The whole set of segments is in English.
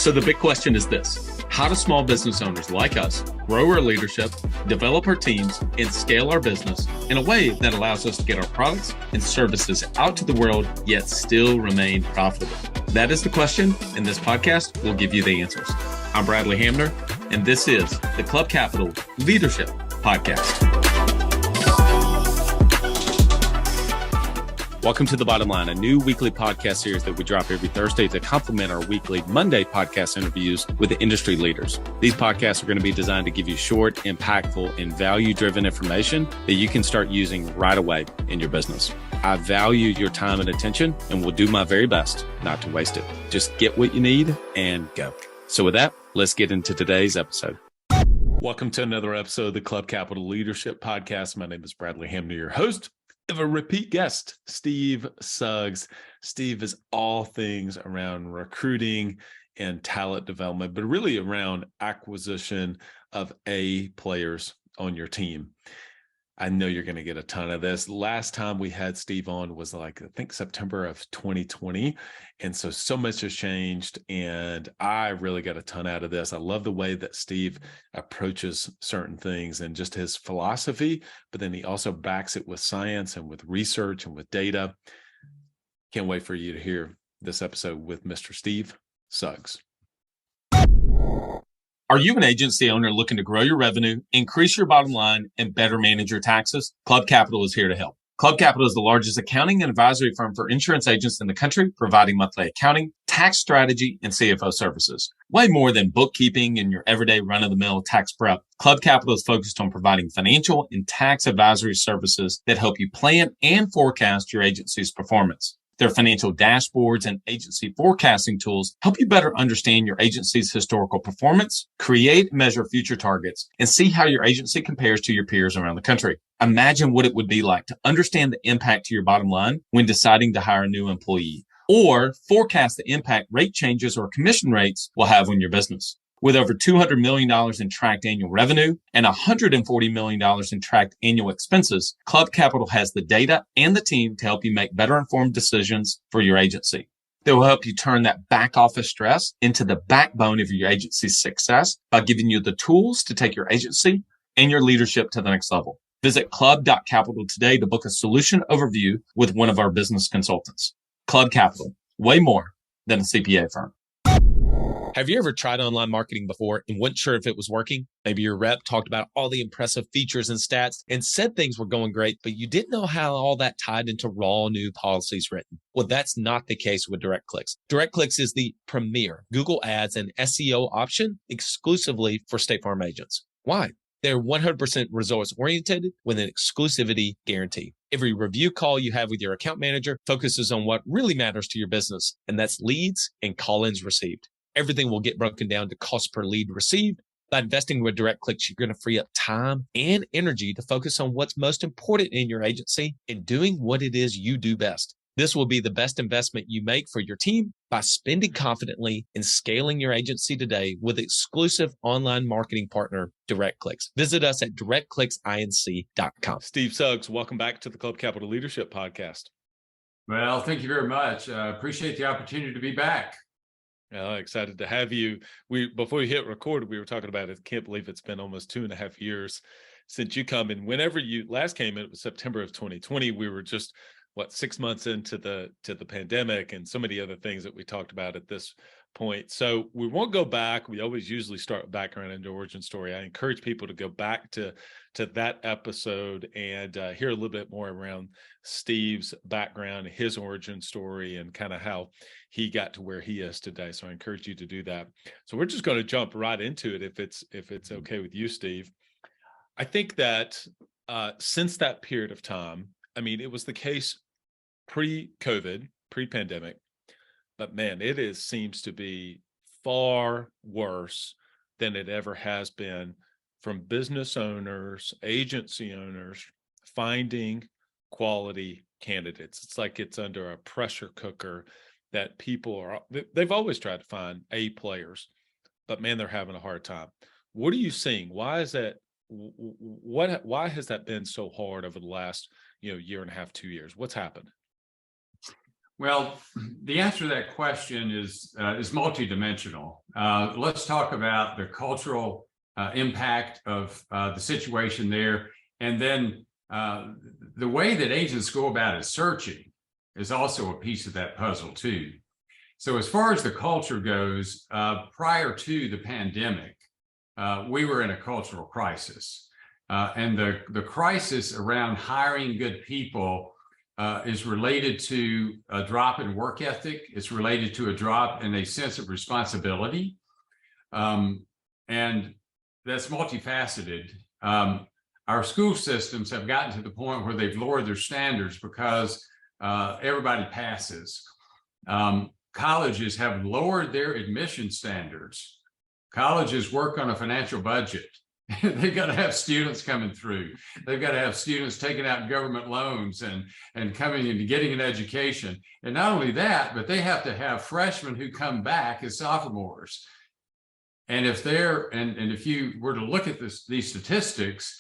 So the big question is this: how do small business owners like us grow our leadership, develop our teams, and scale our business in a way that allows us to get our products and services out to the world, yet still remain profitable? That is the question, and this podcast will give you the answers. I'm Bradley Hamner, and this is the Club Capital Leadership Podcast. Welcome to The Bottom Line, a new weekly podcast series that we drop every Thursday to complement our weekly Monday podcast interviews with the industry leaders. These podcasts are going to be designed to give you short, impactful, and value-driven information that you can start using right away in your business. I value your time and attention and will do my very best not to waste it. Just get what you need and go. So with that, let's get into today's episode. Welcome to another episode of the Club Capital Leadership Podcast. My name is Bradley Hamner, your host. Of a repeat guest, Steve Suggs. Steve is all things around recruiting and talent development, but really around acquisition of A players on your team. I know you're going to get a ton of this. Last time we had Steve on was I think September of 2020. And so much has changed. And I really got a ton out of this. I love the way that Steve approaches certain things and just his philosophy, but then he also backs it with science and with research and with data. Can't wait for you to hear this episode with Mr. Steve Suggs. Are you an agency owner looking to grow your revenue, increase your bottom line, and better manage your taxes? Club Capital is here to help. Club Capital is the largest accounting and advisory firm for insurance agents in the country, providing monthly accounting, tax strategy, and CFO services. Way more than bookkeeping and your everyday run-of-the-mill tax prep, Club Capital is focused on providing financial and tax advisory services that help you plan and forecast your agency's performance. Their financial dashboards and agency forecasting tools help you better understand your agency's historical performance, create and measure future targets, and see how your agency compares to your peers around the country. Imagine what it would be like to understand the impact to your bottom line when deciding to hire a new employee, or forecast the impact rate changes or commission rates will have on your business. With over $200 million in tracked annual revenue and $140 million in tracked annual expenses, Club Capital has the data and the team to help you make better informed decisions for your agency. They will help you turn that back office stress into the backbone of your agency's success by giving you the tools to take your agency and your leadership to the next level. Visit club.capital today to book a solution overview with one of our business consultants. Club Capital, way more than a CPA firm. Have you ever tried online marketing before and weren't sure if it was working? Maybe your rep talked about all the impressive features and stats and said things were going great, but you didn't know how all that tied into raw new policies written. Well, that's not the case with DirectClicks. DirectClicks is the premier Google Ads and SEO option exclusively for State Farm agents. Why? They're 100% results oriented with an exclusivity guarantee. Every review call you have with your account manager focuses on what really matters to your business, and that's leads and call-ins received. Everything will get broken down to cost per lead received. By investing with DirectClicks, you're going to free up time and energy to focus on what's most important in your agency and doing what it is you do best. This will be the best investment you make for your team by spending confidently and scaling your agency today with exclusive online marketing partner, DirectClicks. Visit us at directclicksinc.com. Steve Suggs, welcome back to the Club Capital Leadership Podcast. Well, thank you very much. Appreciate the opportunity to be back. Excited to have you. Before we hit record, we were talking about it. Can't believe it's been almost 2.5 years since you come. And whenever you last came, it was September of 2020. We were just 6 months into the pandemic and so many other things that we talked about at this point. So we won't go back. We always usually start with background and origin story. I encourage people to go back to that episode and hear a little bit more around Steve's background, his origin story, and kind of how he got to where he is today. So I encourage you to do that. So we're just going to jump right into it if it's okay with you, Steve. I think that since that period of time, I mean, it was the case pre-COVID, pre-pandemic, but man, it seems to be far worse than it ever has been from business owners, agency owners, finding quality candidates. It's like it's under a pressure cooker that they've always tried to find A players, but man, they're having a hard time. What are you seeing? Why is that? Why has that been so hard over the last, year and a half, 2 years? What's happened? Well, the answer to that question is multidimensional. Let's talk about the cultural impact of the situation there, and then the way that agents go about it searching is also a piece of that puzzle too. So as far as the culture goes, prior to the pandemic, we were in a cultural crisis. And the crisis around hiring good people is related to a drop in work ethic. It's related to a drop in a sense of responsibility. And that's multifaceted. Our school systems have gotten to the point where they've lowered their standards because everybody passes. Colleges have lowered their admission standards. Colleges work on a financial budget. They've got to have students coming through. They've got to have students taking out government loans and coming into getting an education. And not only that, but they have to have freshmen who come back as sophomores. And if you were to look at these statistics,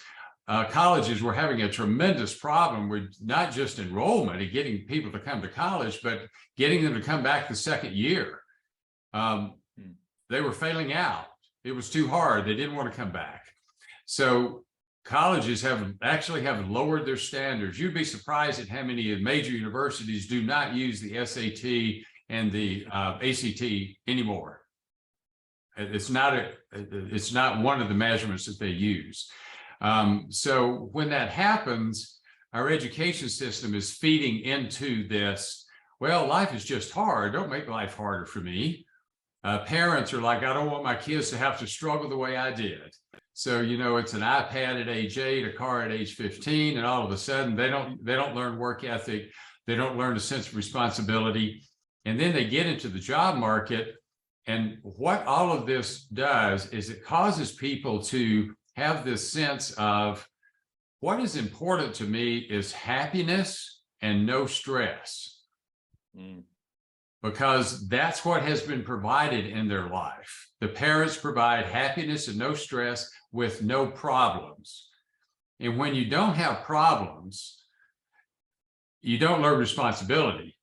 colleges were having a tremendous problem with not just enrollment and getting people to come to college, but getting them to come back the second year. They were failing out. It was too hard. They didn't want to come back. So colleges have lowered their standards. You'd be surprised at how many major universities do not use the SAT and the ACT anymore. It's not one of the measurements that they use. So when that happens, our education system is feeding into this, well, life is just hard. Don't make life harder for me. Parents are like, I don't want my kids to have to struggle the way I did. So, it's an iPad at age 8, a car at age 15, and all of a sudden they don't learn work ethic. They don't learn a sense of responsibility. And then they get into the job market. And what all of this does is it causes people to have this sense of what is important to me is happiness and no stress. Because that's what has been provided in their life. The parents provide happiness and no stress with no problems. And when you don't have problems, you don't learn responsibility,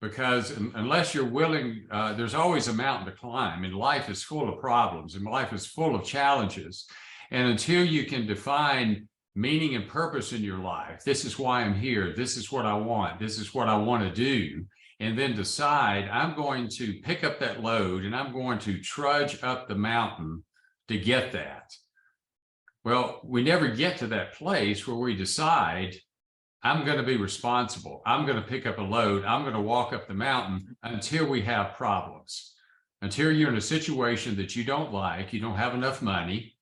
because unless you're willing, there's always a mountain to climb, and life is full of problems and life is full of challenges. And until you can define meaning and purpose in your life, this is why I'm here, this is what I want, this is what I want to do, and then decide I'm going to pick up that load and I'm going to trudge up the mountain to get that. Well, we never get to that place where we decide I'm going to be responsible. I'm going to pick up a load. I'm going to walk up the mountain until we have problems, until you're in a situation that you don't like, you don't have enough money,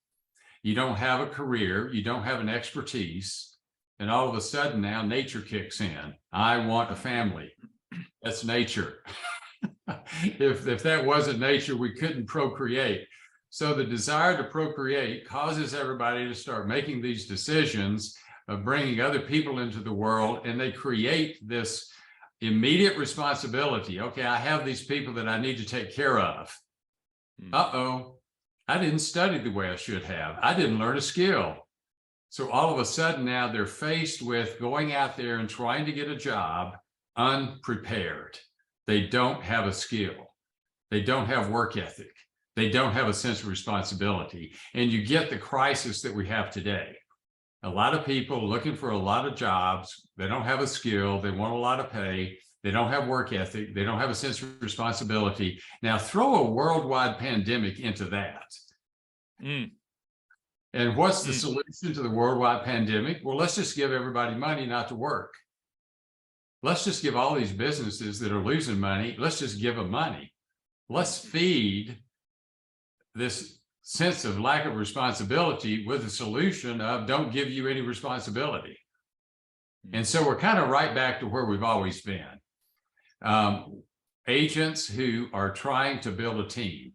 you don't have a career, you don't have an expertise, and all of a sudden now nature kicks in. I want a family. That's nature. If that wasn't nature, we couldn't procreate. So the desire to procreate causes everybody to start making these decisions of bringing other people into the world, and they create this immediate responsibility. Okay, I have these people that I need to take care of. Uh-oh, I didn't study the way I should have. I didn't learn a skill. So all of a sudden now they're faced with going out there and trying to get a job unprepared. They don't have a skill. They don't have work ethic. They don't have a sense of responsibility. And you get the crisis that we have today. A lot of people looking for a lot of jobs. They don't have a skill. They want a lot of pay. They don't have work ethic. They don't have a sense of responsibility. Now throw a worldwide pandemic into that. And what's the solution to the worldwide pandemic? Well, let's just give everybody money not to work. Let's just give all these businesses that are losing money, let's just give them money. Let's feed this sense of lack of responsibility with a solution of don't give you any responsibility. And so we're kind of right back to where we've always been. Agents who are trying to build a team.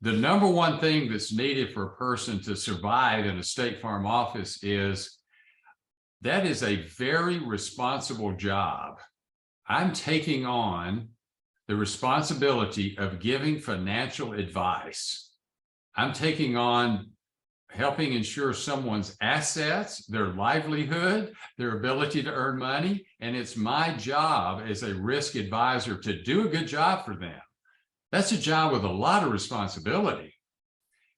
The number one thing that's needed for a person to survive in a State Farm office is that is a very responsible job. I'm taking on the responsibility of giving financial advice. I'm taking on helping ensure someone's assets, their livelihood, their ability to earn money. And it's my job as a risk advisor to do a good job for them. That's a job with a lot of responsibility.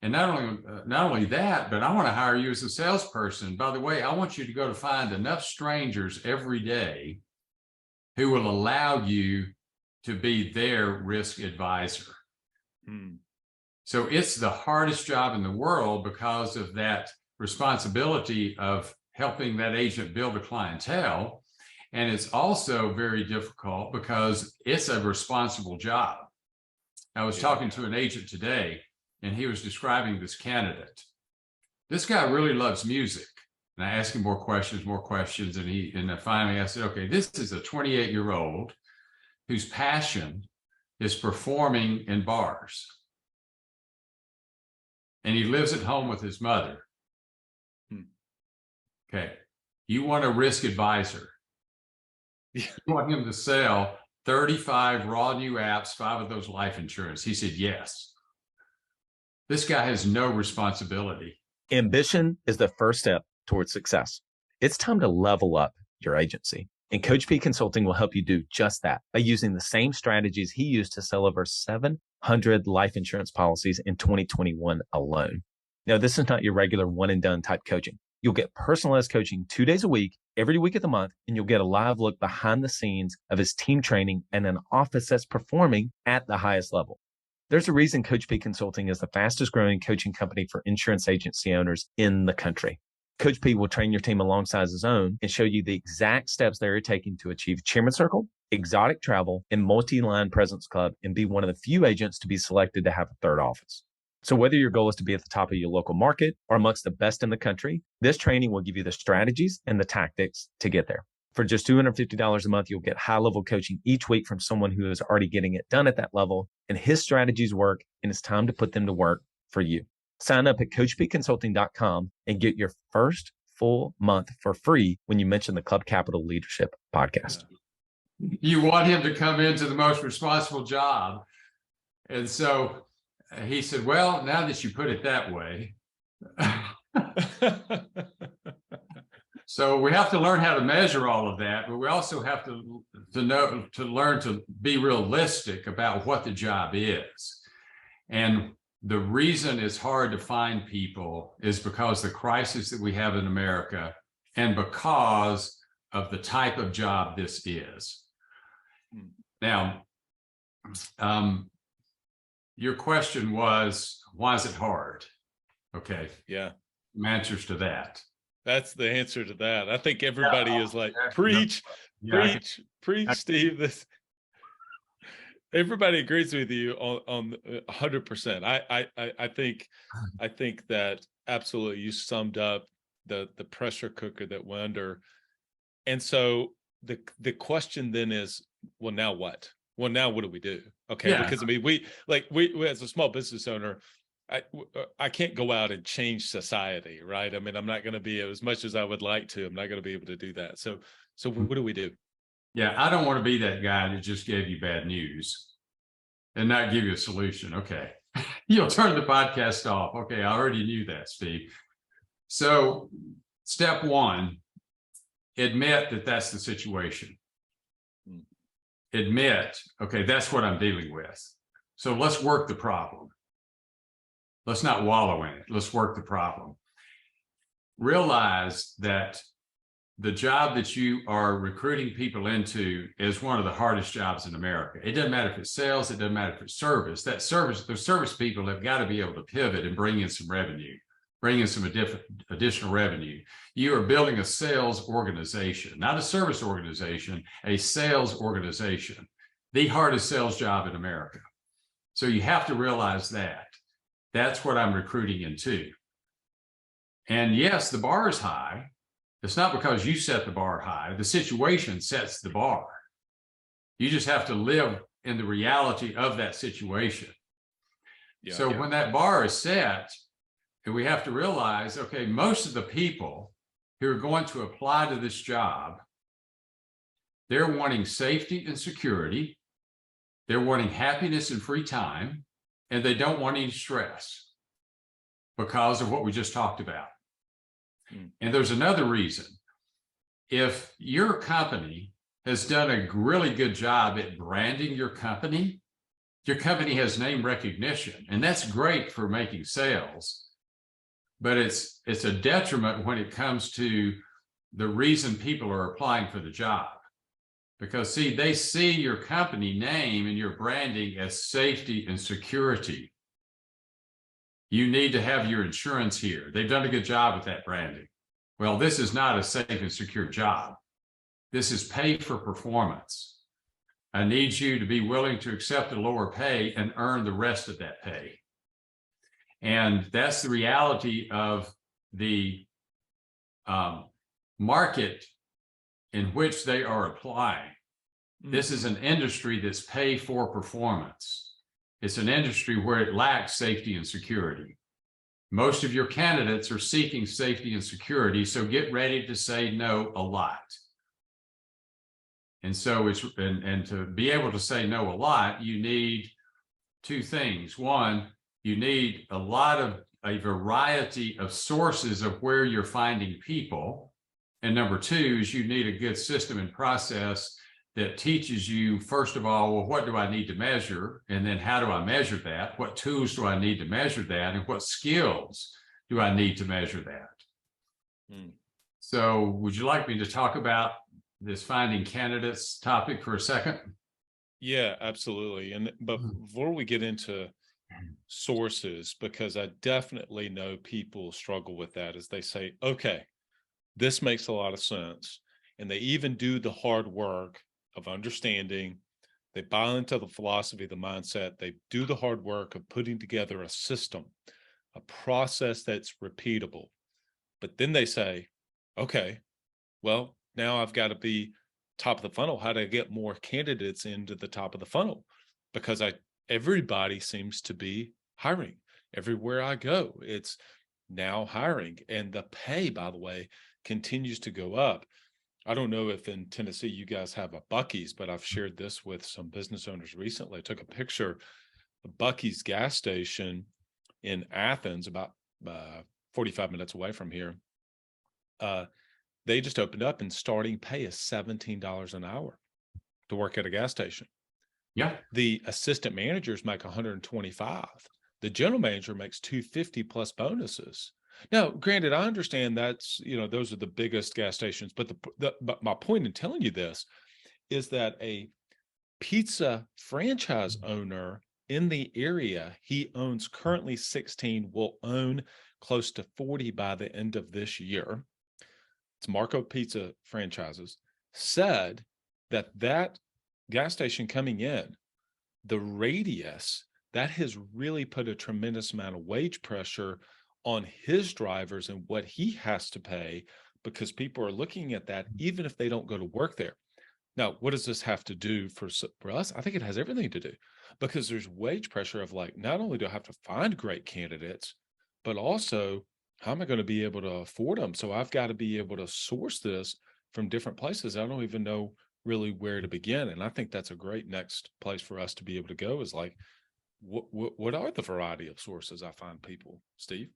And not only that, but I want to hire you as a salesperson. By the way, I want you to go to find enough strangers every day who will allow you to be their risk advisor. So it's the hardest job in the world because of that responsibility of helping that agent build a clientele. And it's also very difficult because it's a responsible job. I was talking to an agent today, and he was describing this candidate. This guy really loves music. And I asked him more questions. And finally I said, okay, this is a 28-year-old whose passion is performing in bars. And he lives at home with his mother. Okay. You want a risk advisor. You want him to sell 35 raw new apps, 5 of those life insurance. He said, yes. This guy has no responsibility. Ambition is the first step towards success. It's time to level up your agency. And Coach P Consulting will help you do just that by using the same strategies he used to sell over 700 life insurance policies in 2021 alone. Now, this is not your regular one and done type coaching. You'll get personalized coaching 2 days a week, every week of the month, and you'll get a live look behind the scenes of his team training and an office that's performing at the highest level. There's a reason Coach P Consulting is the fastest growing coaching company for insurance agency owners in the country. Coach P will train your team alongside his own and show you the exact steps they're taking to achieve Chairman Circle, exotic travel, and multi-line presence club, and be one of the few agents to be selected to have a third office. So whether your goal is to be at the top of your local market or amongst the best in the country, this training will give you the strategies and the tactics to get there. For just $250 a month, you'll get high-level coaching each week from someone who is already getting it done at that level, and his strategies work, and it's time to put them to work for you. Sign up at coachpconsulting.com and get your first full month for free when you mention the Club Capital Leadership Podcast. You want him to come into the most responsible job. And so he said, well, now that you put it that way, so we have to learn how to measure all of that, but we also have to learn to be realistic about what the job is. And the reason it's hard to find people is because the crisis that we have in America and because of the type of job this is. Now, your question was, why is it hard? Okay. Yeah. Some answers to that. That's the answer to that. I think everybody is like, preach, Steve. This. Everybody agrees with you on 100%. I think that absolutely you summed up the pressure cooker that we're under. And so the question then is, well, now what? Well, now what do we do? Okay, yeah. Because I mean, we as a small business owner, I can't go out and change society, right? I mean, I'm not going to be, as much as I would like to, I'm not going to be able to do that. So what do we do? Yeah, I don't want to be that guy that just gave you bad news and not give you a solution. Okay, you'll turn the podcast off. Okay, I already knew that, Steve. So step one, admit that that's the situation. Admit, okay, that's what I'm dealing with. So let's work the problem. Let's not wallow in it. Let's work the problem. Realize that the job that you are recruiting people into is one of the hardest jobs in America. It doesn't matter if it's sales, it doesn't matter if it's service. Those service people have got to be able to pivot and bring in some revenue, bring in some additional revenue. You are building a sales organization, not a service organization, a sales organization, the hardest sales job in America. So you have to realize that. That's what I'm recruiting into. And yes, the bar is high. It's not because you set the bar high. The situation sets the bar. You just have to live in the reality of that situation. When that bar is set, and we have to realize, okay, most of the people who are going to apply to this job, they're wanting safety and security. They're wanting happiness and free time, and they don't want any stress. because of what we just talked about. And there's another reason. If your company has done a really good job at branding your company has name recognition, and that's great for making sales, but it's a detriment when it comes to the reason people are applying for the job. Because see, they see your company name and your branding as safety and security. You need to have your insurance here. They've done a good job with that branding. Well, this is not a safe and secure job. This is pay for performance. I need you to be willing to accept a lower pay and earn the rest of that pay. And that's the reality of the market in which they are applying. This is an industry that's pay for performance. It's an industry where it lacks safety and security. Most of your candidates are seeking safety and security, so get ready to say no a lot. And so and to be able to say no a lot, you need two things. One, you need a variety of sources of where you're finding people. And number two is you need a good system and process that teaches you, first of all, well, what do I need to measure? And then how do I measure that? What tools do I need to measure that? And what skills do I need to measure that? So would you like me to talk about this finding candidates topic for a second? Yeah, absolutely. But before we get into sources, because I definitely know people struggle with that, as they say, okay, this makes a lot of sense. And they even do the hard work of understanding. They buy into the philosophy, the mindset. They do the hard work of putting together a system, a process that's repeatable. But then they say, okay, well, now I've got to be top of the funnel. How do I get more candidates into the top of the funnel? Because everybody seems to be hiring. Everywhere I go, it's now hiring. And the pay, by the way, continues to go up. I don't know if in Tennessee you guys have a Buc-ee's, but I've shared this with some business owners recently. I took a picture of Buc-ee's gas station in Athens, about 45 minutes away from here. They just opened up, and starting pay is $17 an hour to work at a gas station. Yeah. The assistant managers make $125. The general manager makes $250 plus bonuses. Now, granted, I understand that's, those are the biggest gas stations, but but my point in telling you this is that a pizza franchise owner in the area, he owns currently 16, will own close to 40 by the end of this year. It's Marco Pizza Franchises, said that gas station coming in, the radius, that has really put a tremendous amount of wage pressure on his drivers and what he has to pay, because people are looking at that even if they don't go to work there. Now, what does this have to do for us? I think it has everything to do, because there's wage pressure of like, not only do I have to find great candidates, but also how am I going to be able to afford them? So I've got to be able to source this from different places. I don't even know really where to begin. And I think that's a great next place for us to be able to go, is like, what are the variety of sources I find people, Steve?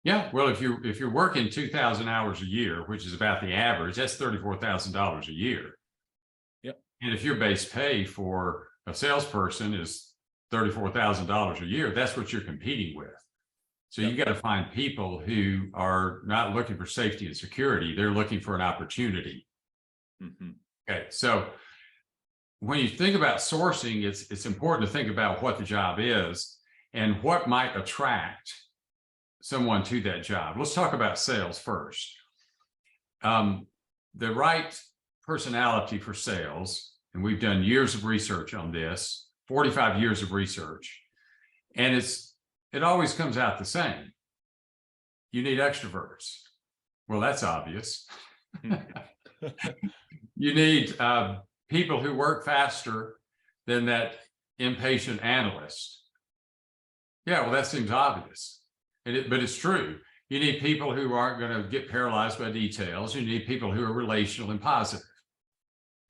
Yeah, well, if you're working 2,000 hours a year, which is about the average, that's $34,000 a year. Yep. And if your base pay for a salesperson is $34,000 a year, that's what you're competing with. So you got to find people who are not looking for safety and security; they're looking for an opportunity. Okay, so when you think about sourcing, it's important to think about what the job is and what might attract someone to that job. Let's talk about sales first. The right personality for sales, and we've done years of research on this, 45 years of research, and it always comes out the same. You need extroverts. Well, that's obvious. You need people who work faster than that impatient analyst. Yeah, well, that seems obvious. But it's true. You need people who aren't going to get paralyzed by details. You need people who are relational and positive.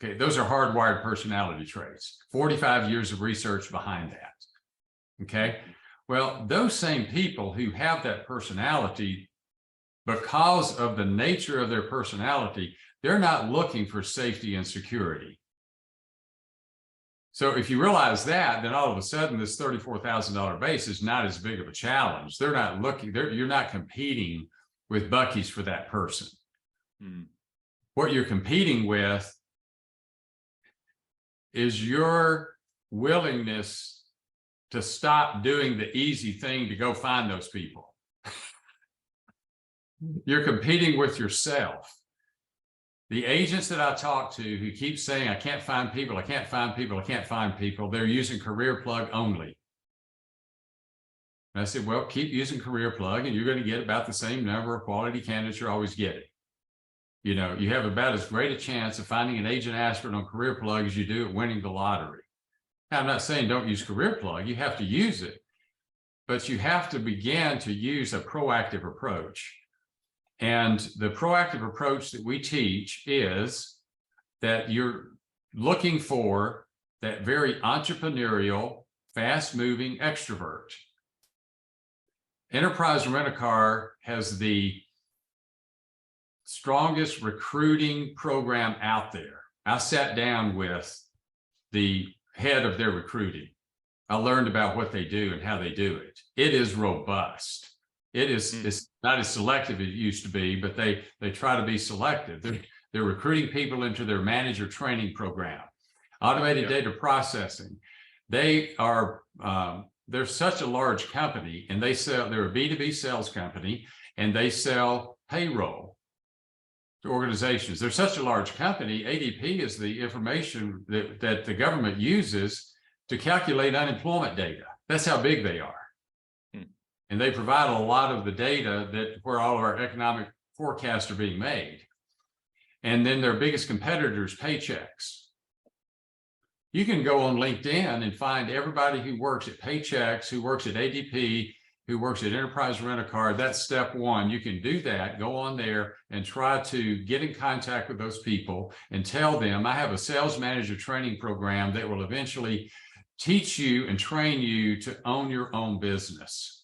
Okay, those are hardwired personality traits. 45 years of research behind that. Okay, Well, those same people who have that personality, because of the nature of their personality, they're not looking for safety and security. So if you realize that, then all of a sudden this $34,000 base is not as big of a challenge. They're not looking, you're not competing with Buc-ee's for that person. What you're competing with is your willingness to stop doing the easy thing to go find those people. You're competing with yourself. The agents that I talk to who keep saying, I can't find people, I can't find people, I can't find people, they're using Career Plug only. And I said, well, keep using Career Plug and you're going to get about the same number of quality candidates you're always getting. You know, you have about as great a chance of finding an agent aspirant on Career Plug as you do at winning the lottery. Now, I'm not saying don't use Career Plug, you have to use it, but you have to begin to use a proactive approach. And the proactive approach that we teach is that you're looking for that very entrepreneurial, fast-moving extrovert. Enterprise Rent-A-Car has the strongest recruiting program out there. I sat down with the head of their recruiting. I learned about what they do and how they do it. It is robust. It is it's not as selective as it used to be, but they try to be selective. They're recruiting people into their manager training program, automated data processing. They are they're such a large company, and they're a B2B sales company, and they sell payroll to organizations. They're such a large company. ADP is the information that the government uses to calculate unemployment data. That's how big they are. And they provide a lot of the data where all of our economic forecasts are being made. And then their biggest competitor is Paychex. You can go on LinkedIn and find everybody who works at Paychex, who works at ADP, who works at Enterprise Rent-A-Car. That's step one. You can do that. Go on there and try to get in contact with those people and tell them, I have a sales manager training program that will eventually teach you and train you to own your own business.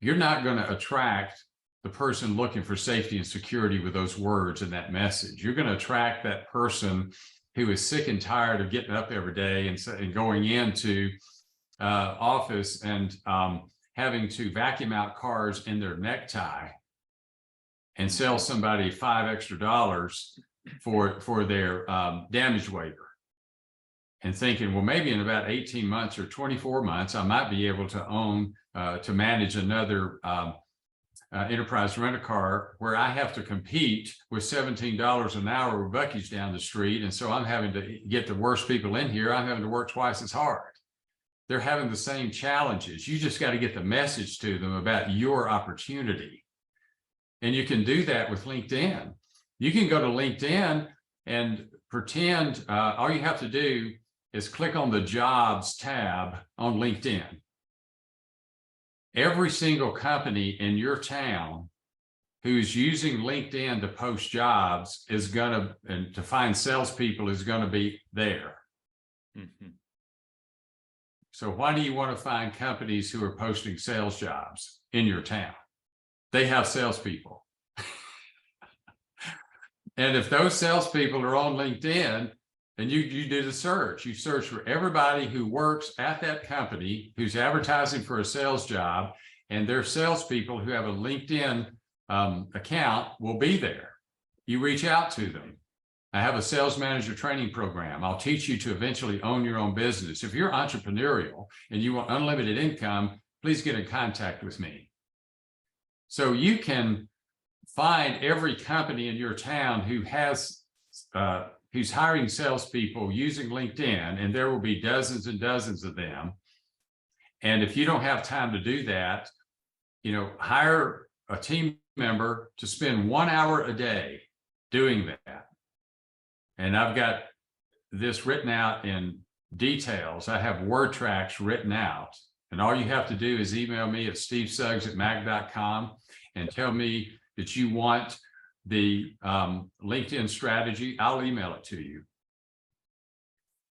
You're not going to attract the person looking for safety and security with those words and that message. You're going to attract that person who is sick and tired of getting up every day and going into office and having to vacuum out cars in their necktie and sell somebody $5 extra for their damage waiver. And thinking, well, maybe in about 18 months or 24 months, I might be able to manage another Enterprise Rent-A-Car where I have to compete with $17 an hour with Buc-ee's down the street. And so I'm having to get the worst people in here. I'm having to work twice as hard. They're having the same challenges. You just got to get the message to them about your opportunity. And you can do that with LinkedIn. You can go to LinkedIn and pretend all you have to do is click on the jobs tab on LinkedIn. Every single company in your town who's using LinkedIn to post jobs is going to, and to find salespeople is going to be there. So why do you want to find companies who are posting sales jobs in your town? They have salespeople. And if those salespeople are on LinkedIn, and you do the search, you search for everybody who works at that company who's advertising for a sales job, and their salespeople who have a LinkedIn account will be there. You reach out to them. I have a sales manager training program. I'll teach you to eventually own your own business. If you're entrepreneurial and you want unlimited income, please get in contact with me. So you can find every company in your town who has who's hiring salespeople using LinkedIn, and there will be dozens and dozens of them. And if you don't have time to do that, hire a team member to spend 1 hour a day doing that. And I've got this written out in details. I have word tracks written out, and all you have to do is email me at stevesuggs@mag.com and tell me that you want the LinkedIn strategy. I'll email it to you.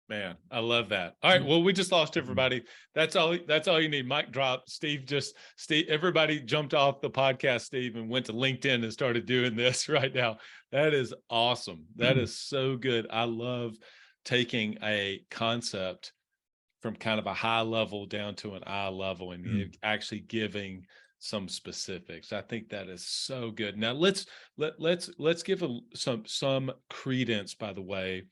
Man, I love that. All right. Well, we just lost everybody. That's all you need. Mic drop. Steve, everybody jumped off the podcast, Steve, and went to LinkedIn and started doing this right now. That is awesome. That is so good. I love taking a concept from kind of a high level down to an eye level and actually giving some specifics. I think that is so good. Now let's give some credence, by the way,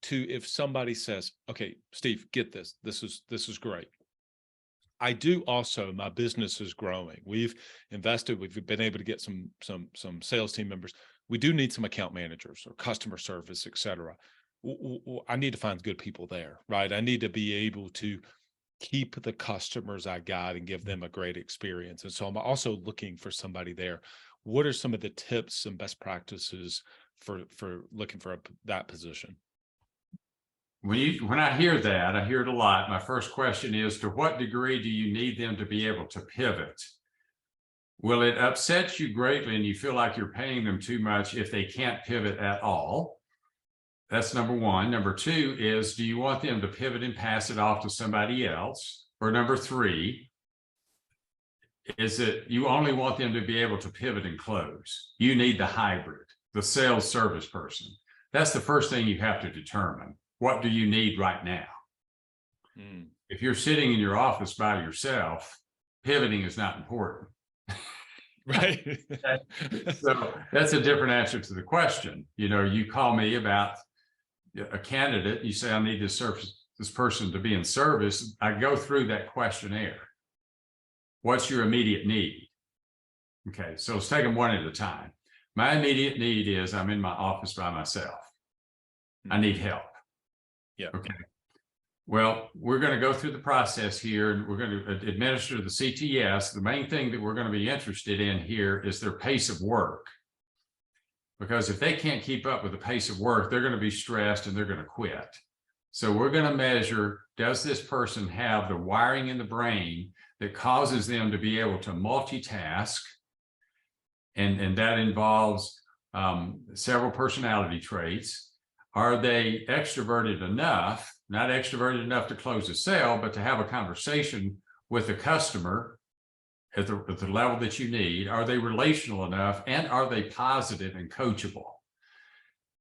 to if somebody says, okay, Steve, get this. This is great. I do also, my business is growing. We've invested, we've been able to get some sales team members. We do need some account managers or customer service, et cetera. I need to find good people there, right? I need to be able to keep the customers I got and give them a great experience. And so I'm also looking for somebody there. What are some of the tips and best practices for looking for that position? When I hear that, I hear it a lot. My first question is, to what degree do you need them to be able to pivot? Will it upset you greatly and you feel like you're paying them too much if they can't pivot at all? That's number one. Number two is, do you want them to pivot and pass it off to somebody else? Or number three, is it you only want them to be able to pivot and close? You need the hybrid, the sales service person. That's the first thing you have to determine. What do you need right now? If you're sitting in your office by yourself, pivoting is not important. Right. So that's a different answer to the question. You call me about a candidate, you say, I need this person to be in service. I go through that questionnaire. What's your immediate need? Okay, so let's take them one at a time. My immediate need is I'm in my office by myself. I need help. Yeah. Okay. Well, we're going to go through the process here and we're going to administer the CTS. The main thing that we're going to be interested in here is their pace of work. Because if they can't keep up with the pace of work, they're going to be stressed and they're going to quit. So we're going to measure, does this person have the wiring in the brain that causes them to be able to multitask? And that involves several personality traits. Are they extroverted enough, not extroverted enough to close a sale, but to have a conversation with the customer at the level that you need? Are they relational enough? And are they positive and coachable?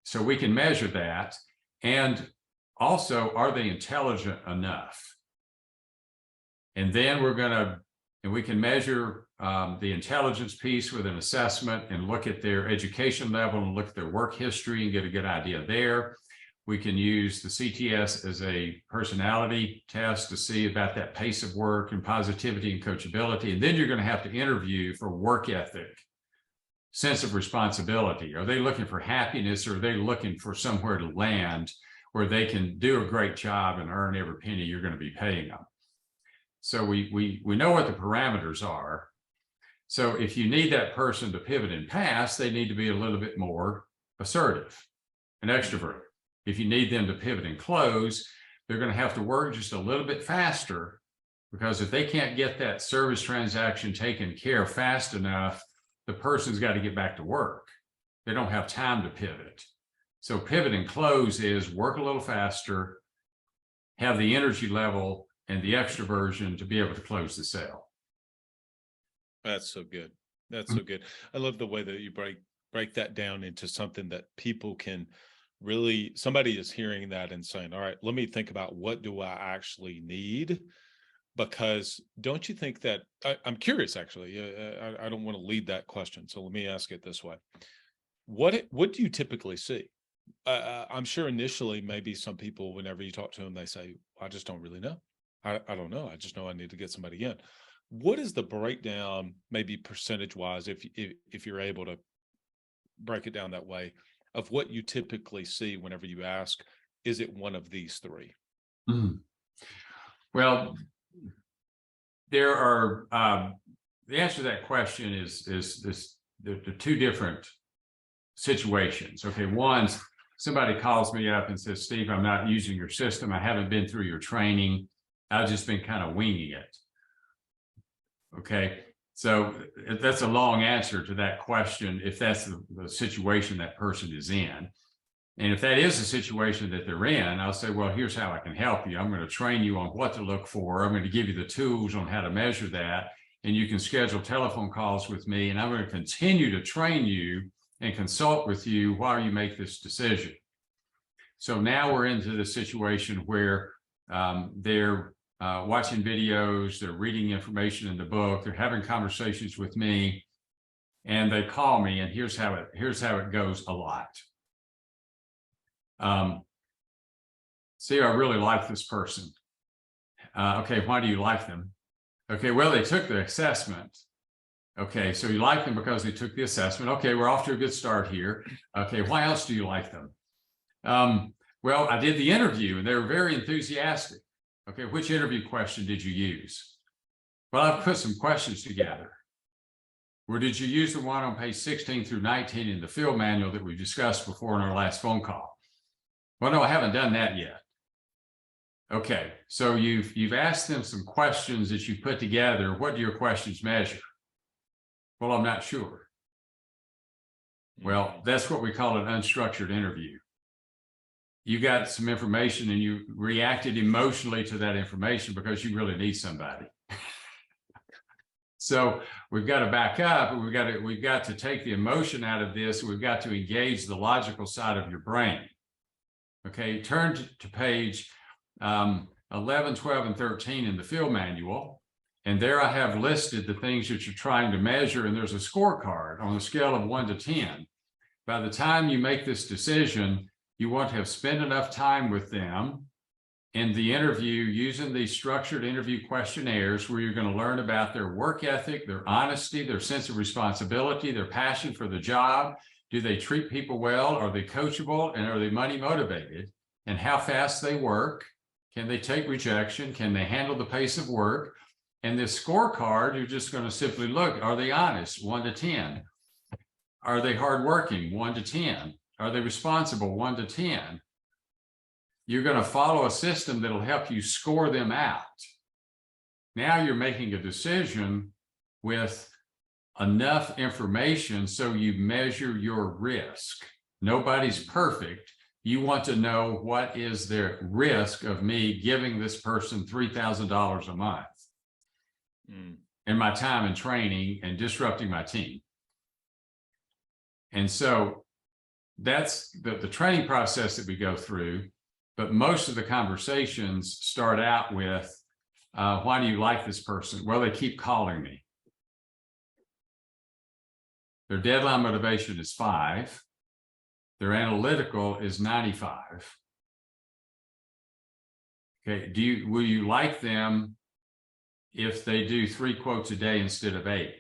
So we can measure that. And also, are they intelligent enough? And then we can measure the intelligence piece with an assessment and look at their education level and look at their work history and get a good idea there. We can use the CTS as a personality test to see about that pace of work and positivity and coachability. And then you're going to have to interview for work ethic, sense of responsibility. Are they looking for happiness, or are they looking for somewhere to land where they can do a great job and earn every penny you're going to be paying them? So we know what the parameters are. So if you need that person to pivot and pass, they need to be a little bit more assertive and extroverted. If you need them to pivot and close, they're going to have to work just a little bit faster, because if they can't get that service transaction taken care of fast enough, the person's got to get back to work. They don't have time to pivot. So pivot and close is work a little faster, have the energy level and the extroversion to be able to close the sale. That's so good. That's so good. I love the way that you break that down into something that people can really, somebody is hearing that and saying, all right, let me think about, what do I actually need? Because don't you think that, I'm curious, actually, I don't want to lead that question. So let me ask it this way. What do you typically see? I'm sure initially, maybe some people, whenever you talk to them, they say, I just don't really know. I don't know. I just know I need to get somebody in. What is the breakdown, maybe percentage wise, if you're able to break it down that way, of what you typically see whenever you ask, is it one of these three? Well, there are, the answer to that question is the two different situations. Okay, one, somebody calls me up and says, Steve, I'm not using your system. I haven't been through your training. I've just been kind of winging it. Okay, so that's a long answer to that question if that's the situation that person is in. And if that is the situation that they're in, I'll say, well, here's how I can help you. I'm going to train you on what to look for. I'm going to give you the tools on how to measure that. And you can schedule telephone calls with me. And I'm going to continue to train you and consult with you while you make this decision. So now we're into the situation where they're watching videos, they're reading information in the book, they're having conversations with me, and they call me, and here's how it goes a lot. See, I really like this person. Okay, why do you like them? Okay, well, they took the assessment. Okay, so you like them because they took the assessment. Okay, we're off to a good start here. Okay, why else do you like them? Well, I did the interview and they were very enthusiastic. Okay, which interview question did you use? Well, I've put some questions together. Or did you use the one on page 16 through 19 in the field manual that we discussed before in our last phone call? Well, no, I haven't done that yet. Okay, so you've asked them some questions that you put together. What do your questions measure? Well, I'm not sure. Well, that's what we call an unstructured interview. You got some information and you reacted emotionally to that information because you really need somebody. So we've got to back up, and we've got to take the emotion out of this. We've got to engage the logical side of your brain. Okay, turn to page 11, 12, and 13 in the field manual. And there I have listed the things that you're trying to measure. And there's a scorecard on a scale of 1 to 10. By the time you make this decision, you want to have spent enough time with them in the interview using these structured interview questionnaires where you're going to learn about their work ethic, their honesty, their sense of responsibility, their passion for the job. Do they treat people well? Are they coachable? And are they money motivated? And how fast they work? Can they take rejection? Can they handle the pace of work? And this scorecard, you're just going to simply look, are they honest? 1 to 10. Are they hardworking? 1 to 10. Are they responsible? 1 to 10. You're going to follow a system that'll help you score them out. Now you're making a decision with enough information so you measure your risk. Nobody's perfect. You want to know what is the risk of me giving this person $3,000 a month in my time and training and disrupting my team. And so that's the training process that we go through. But most of the conversations start out with, why do you like this person? Well, they keep calling me. Their deadline motivation is 5. Their analytical is 95. Okay, will you like them if they do 3 quotes a day instead of 8?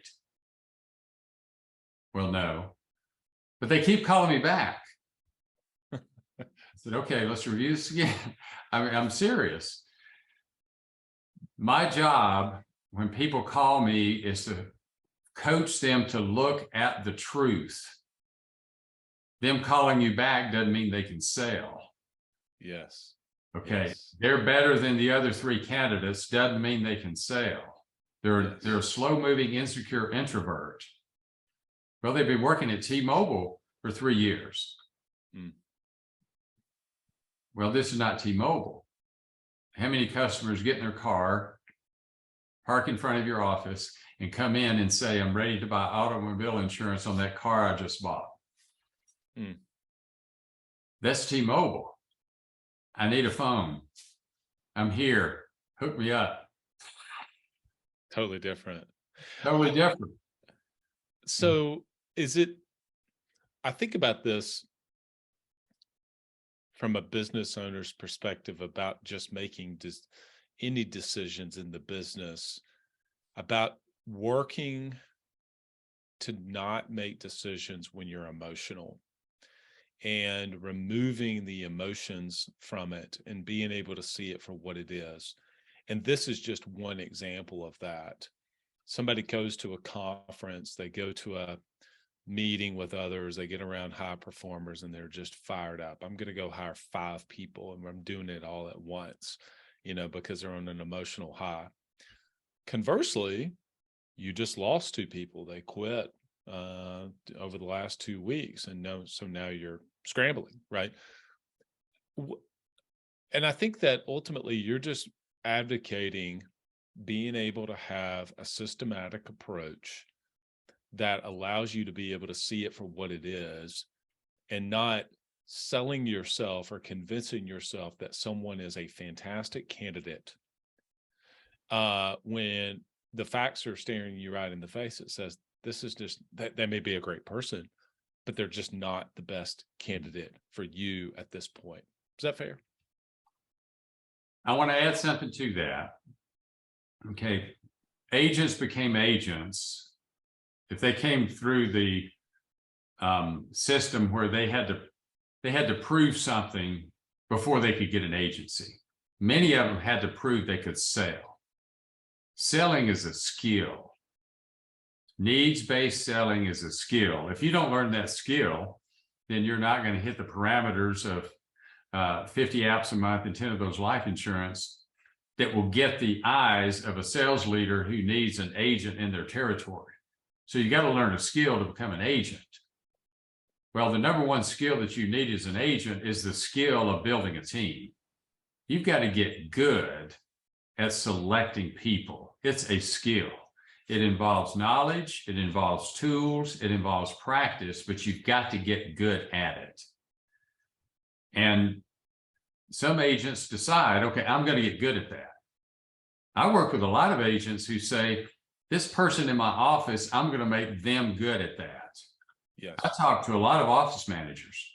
Well, no. But they keep calling me back. I said, okay, let's review this again. I'm serious. My job when people call me is to coach them to look at the truth. Them calling you back doesn't mean they can sell. Yes. Okay. Yes. They're better than the other 3 candidates doesn't mean they can sell. They're a slow-moving, insecure introvert. Well, they've been working at T-Mobile for 3 years. Well, this is not T-Mobile. How many customers get in their car, park in front of your office, and come in and say, I'm ready to buy automobile insurance on that car I just bought? That's T-Mobile. I need a phone. I'm here. Hook me up. Totally different. Totally different. So I think about this from a business owner's perspective about just making any decisions in the business, about working to not make decisions when you're emotional and removing the emotions from it and being able to see it for what it is. And this is just one example of that. Somebody goes to a conference, they go to a meeting with others, they get around high performers and they're just fired up. I'm going to go hire 5 people and I'm doing it all at once, because they're on an emotional high. Conversely, you just lost 2 people. They quit over the last 2 weeks. And so now you're scrambling, right? And I think that ultimately you're just advocating being able to have a systematic approach that allows you to be able to see it for what it is, and not selling yourself or convincing yourself that someone is a fantastic candidate when the facts are staring you right in the face. It says this is just that they may be a great person, but they're just not the best candidate for you at this point. Is that fair? I want to add something to that. Okay. Agents became agents if they came through the system where they had to prove something before they could get an agency. Many of them had to prove they could sell. Selling is a skill. Needs-based selling is a skill. If you don't learn that skill, then you're not going to hit the parameters of 50 apps a month and 10 of those life insurance that will get the eyes of a sales leader who needs an agent in their territory. So you got to learn a skill to become an agent. Well, the number one skill that you need as an agent is the skill of building a team. You've got to get good at selecting people. It's a skill. It involves knowledge, it involves tools, it involves practice, but you've got to get good at it. And some agents decide, okay, I'm going to get good at that. I work with a lot of agents who say, this person in my office, I'm going to make them good at that. Yes. I talk to a lot of office managers.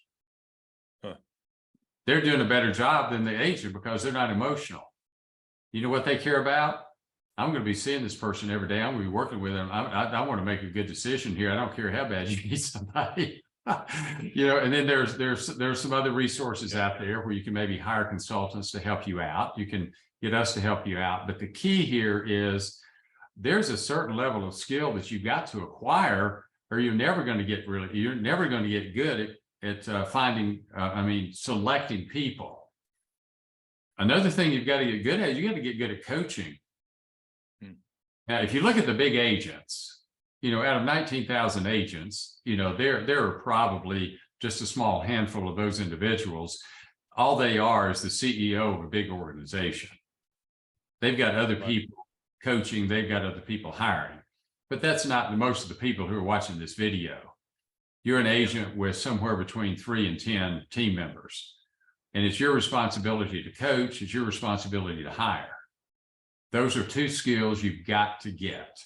They're doing a better job than the agent because they're not emotional. You know what they care about? I'm going to be seeing this person every day. I'm going to be working with them. I want to make a good decision here. I don't care how bad you need somebody. You know, and then there's some other resources out there where you can maybe hire consultants to help you out. You can get us to help you out. But the key here is there's a certain level of skill that you've got to acquire, or you're never going to get good at selecting people. Another thing you've got to get good at, you got to get good at coaching. Now, if you look at the big agents, you know, out of 19,000 agents, you know, there are probably just a small handful of those individuals. All they are is the CEO of a big organization. They've got other people coaching, they've got other people hiring, but that's not most of the people who are watching this video. You're an agent with somewhere between 3 and 10 team members, and it's your responsibility to coach, it's your responsibility to hire. Those are two skills you've got to get: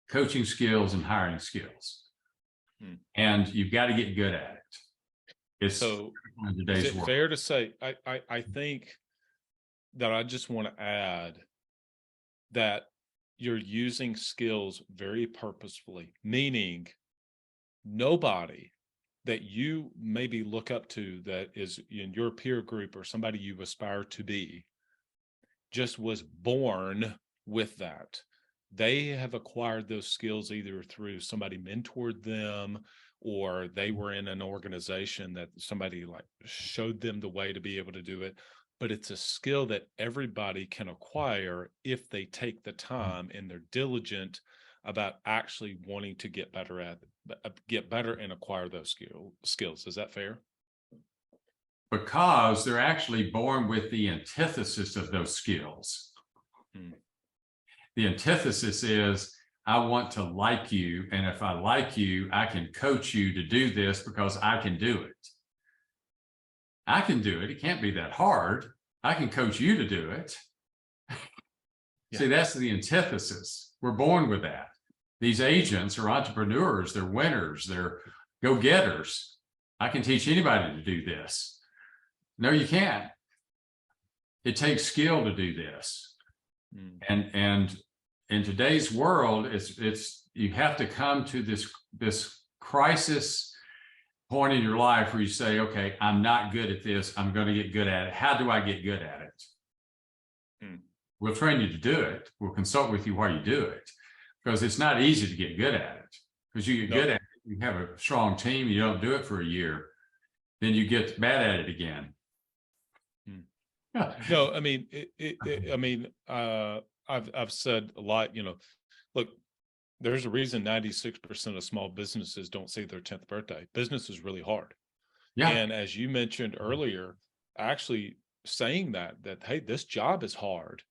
coaching skills and hiring skills. And you've got to get good at it. It's so is it fair to say, I think that I just want to add that you're using skills very purposefully, meaning nobody that you maybe look up to that is in your peer group or somebody you aspire to be just was born with that. They have acquired those skills either through somebody mentored them, or they were in an organization that somebody like showed them the way to be able to do it. But it's a skill that everybody can acquire if they take the time and they're diligent about actually wanting to get better and acquire those skills. Is that fair? Because they're actually born with the antithesis of those skills. The antithesis is, I want to like you, and if I like you, I can coach you to do this because I can do it. I can do it. It can't be that hard. I can coach you to do it. See, that's the antithesis. We're born with that. These agents are entrepreneurs. They're winners. They're go-getters. I can teach anybody to do this. No, you can't. It takes skill to do this. And in today's world, it's you have to come to this crisis point in your life where you say, okay, I'm not good at this. I'm going to get good at it. How do I get good at it? We'll train you to do it. We'll consult with you while you do it, because it's not easy to get good at it. Because you get good at it, you have a strong team, you don't do it for a year, then you get bad at it again. No, I mean, I've said a lot, you know, look, there's a reason 96% of small businesses don't see their 10th birthday. Business is really hard. Yeah. And as you mentioned earlier, actually saying that, hey, this job is hard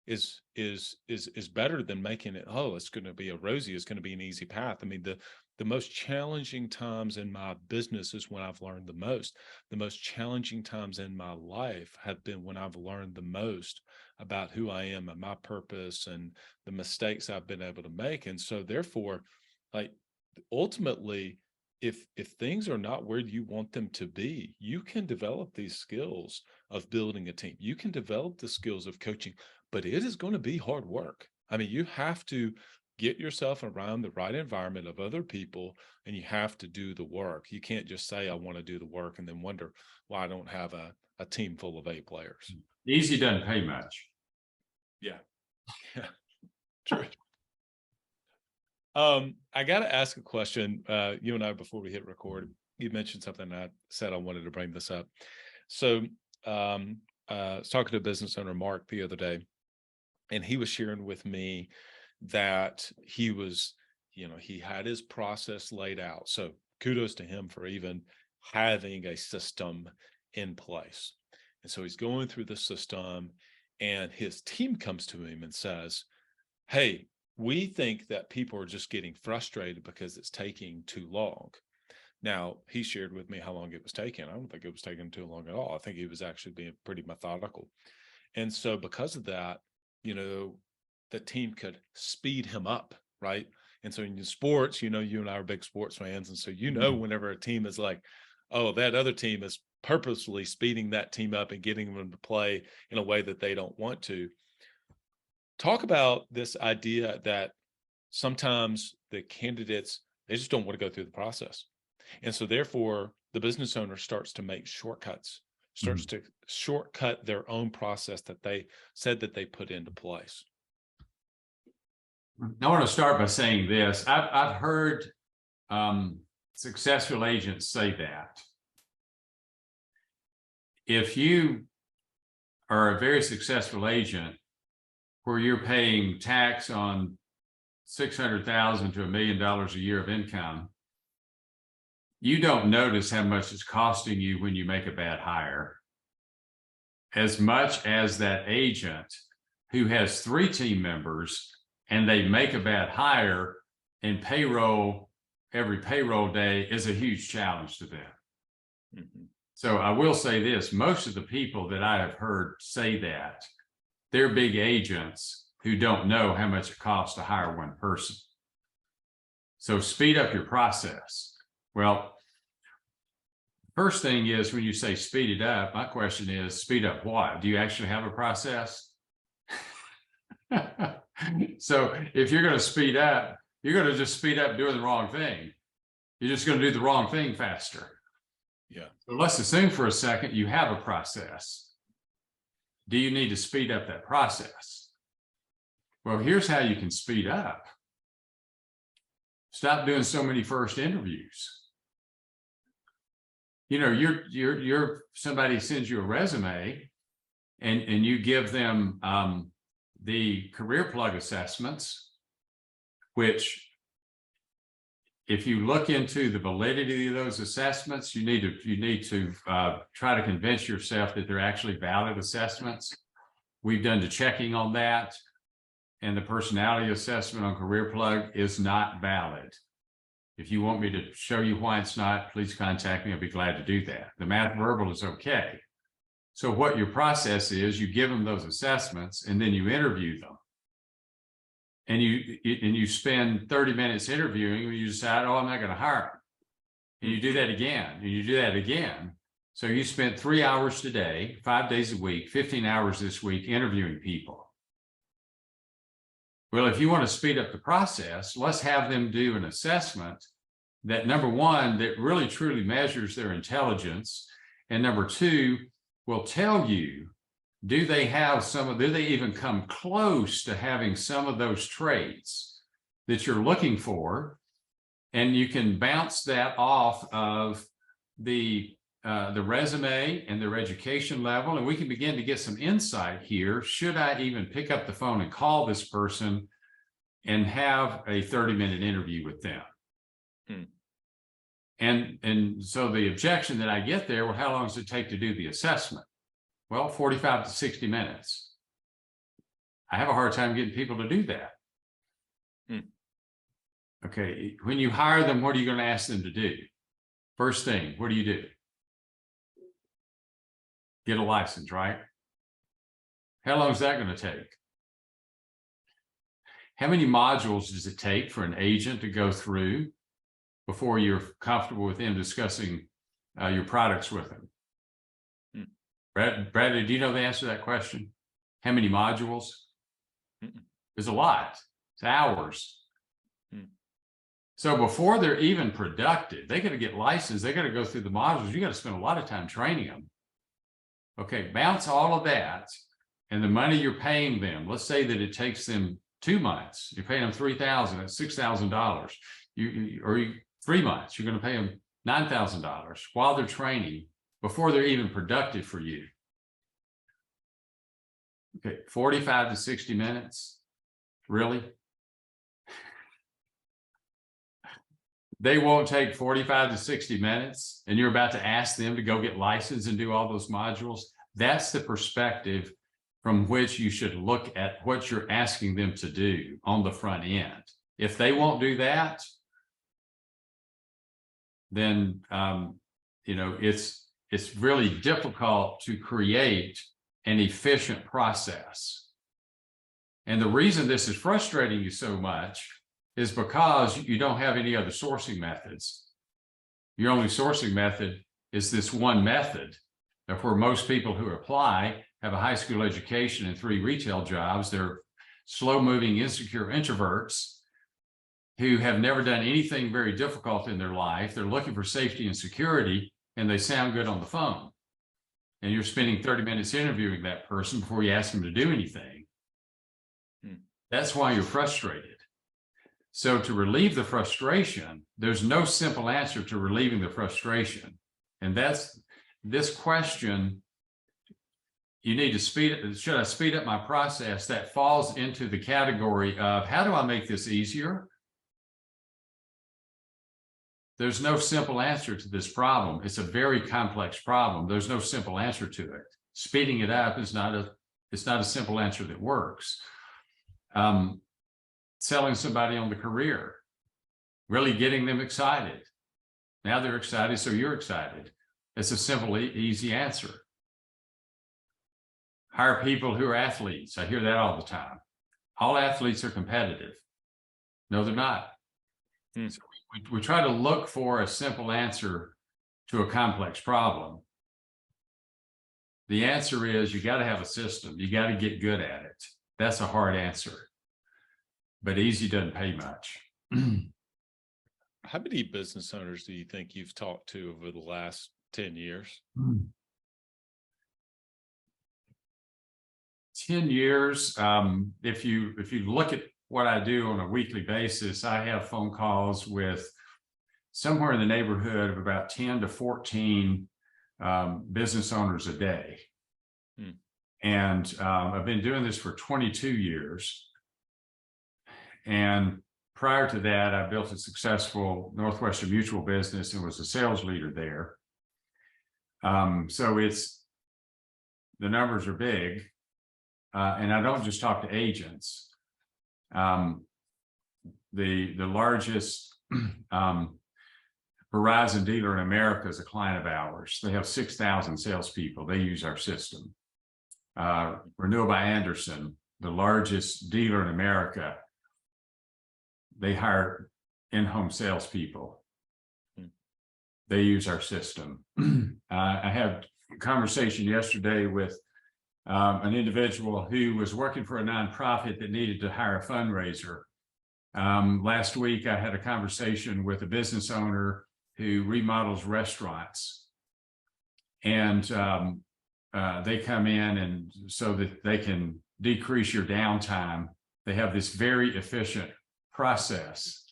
is better than making it, oh, it's going to be a rosy, it's going to be an easy path. I mean, the most challenging times in my business is when I've learned the most. The most challenging times in my life have been when I've learned the most about who I am and my purpose and the mistakes I've been able to make. And so therefore, like, ultimately, if things are not where you want them to be, you can develop these skills of building a team. You can develop the skills of coaching, but it is going to be hard work. I mean, you have to get yourself around the right environment of other people, and you have to do the work. You can't just say, I want to do the work, and then wonder why I don't have a team full of A players. Easy doesn't pay much. Yeah. Yeah. True. I got to ask a question. You and I, before we hit record, you mentioned something, and I said I wanted to bring this up. So I was talking to a business owner, Mark, the other day, and he was sharing with me that he was, he had his process laid out. So kudos to him for even having a system in place. And so he's going through the system, and his team comes to him and says, hey, we think that people are just getting frustrated because it's taking too long. Now, he shared with me how long it was taking. I don't think it was taking too long at all. I think he was actually being pretty methodical. And so because of that, the team could speed him up, right? And so in sports, you and I are big sports fans. And so, whenever a team is like, oh, that other team is purposely speeding that team up and getting them to play in a way that they don't want to. Talk about this idea that sometimes the candidates, they just don't want to go through the process. And so therefore, the business owner starts to make shortcuts, starts to shortcut their own process that they said that they put into place. I want to start by saying this. I've heard successful agents say that if you are a very successful agent where you're paying tax on $600,000 to $1 million a year of income, you don't notice how much it's costing you when you make a bad hire, as much as that agent who has 3 team members and they make a bad hire, and payroll every payroll day is a huge challenge to them. Mm-hmm. So I will say this, most of the people that I have heard say that, they're big agents who don't know how much it costs to hire one person. So speed up your process. Well, first thing is, when you say speed it up, my question is, speed up what? Do you actually have a process? So if you're going to speed up, you're going to just speed up doing the wrong thing. You're just going to do the wrong thing faster. Yeah. So let's assume for a second you have a process. Do you need to speed up that process? Well, here's how you can speed up. Stop doing so many first interviews. You're somebody sends you a resume and you give them the career plug assessments, which if you look into the validity of those assessments, you need to try to convince yourself that they're actually valid assessments. We've done the checking on that, and the personality assessment on Career Plug is not valid. If you want me to show you why it's not, please contact me. I'll be glad to do that. The math verbal is okay. So what your process is, you give them those assessments and then you interview them. And you spend 30 minutes interviewing, and you decide, oh, I'm not going to hire them. And you do that again, and you do that again. So you spent 3 hours today, 5 days a week, 15 hours this week interviewing people. Well, if you want to speed up the process, let's have them do an assessment that, number one, that really truly measures their intelligence, and number two, will tell you, do they even come close to having some of those traits that you're looking for? And you can bounce that off of the resume and their education level, and we can begin to get some insight here. Should I even pick up the phone and call this person and have a 30-minute interview with them? And so the objection that I get there, well, how long does it take to do the assessment? Well, 45 to 60 minutes. I have a hard time getting people to do that. Okay, when you hire them, what are you going to ask them to do? First thing, what do you do? Get a license, right? How long is that going to take? How many modules does it take for an agent to go through before you're comfortable with them discussing your products with them? Bradley, do you know the answer to that question? How many modules? There's a lot. It's hours. So before they're even productive, they got to get licensed. They got to go through the modules. You got to spend a lot of time training them. Okay, bounce all of that, and the money you're paying them. Let's say that it takes them 2 months. You're paying them $3,000. That's $6,000. Or 3 months. You're going to pay them $9,000 while they're training before they're even productive for you. Okay, 45 to 60 minutes. Really? They won't take 45 to 60 minutes, and you're about to ask them to go get licensed and do all those modules. That's the perspective from which you should look at what you're asking them to do on the front end. If they won't do that, then it's really difficult to create an efficient process. And the reason this is frustrating you so much is because you don't have any other sourcing methods. Your only sourcing method is this one method. Therefore, most people who apply have a high school education and 3 retail jobs. They're slow-moving, insecure introverts who have never done anything very difficult in their life. They're looking for safety and security, and they sound good on the phone. And you're spending 30 minutes interviewing that person before you ask them to do anything. That's why you're frustrated. So to relieve the frustration, there's no simple answer to relieving the frustration. And that's this question. You need to should I speed up my process? That falls into the category of, how do I make this easier? There's no simple answer to this problem. It's a very complex problem. There's no simple answer to it. Speeding it up is not a simple answer that works. Selling somebody on the career, really getting them excited. Now they're excited, so you're excited. It's a simple, easy answer. Hire people who are athletes. I hear that all the time. All athletes are competitive. No, they're not. So we try to look for a simple answer to a complex problem. The answer is you got to have a system. You got to get good at it. That's a hard answer. But easy doesn't pay much. How many business owners do you think you've talked to over the last 10 years? 10 years. If you look at what I do on a weekly basis, I have phone calls with somewhere in the neighborhood of about 10 to 14 business owners a day. And I've been doing this for 22 years. And prior to that, I built a successful Northwestern Mutual business and was a sales leader there. So the numbers are big. And I don't just talk to agents. The largest Verizon dealer in America is a client of ours. They have 6,000 salespeople. They use our system. Renewal by Anderson, the largest dealer in America, they hire in-home salespeople. They use our system. I had a conversation yesterday with an individual who was working for a nonprofit that needed to hire a fundraiser. Last week, I had a conversation with a business owner who remodels restaurants. And they come in, and so that they can decrease your downtime, they have this very efficient process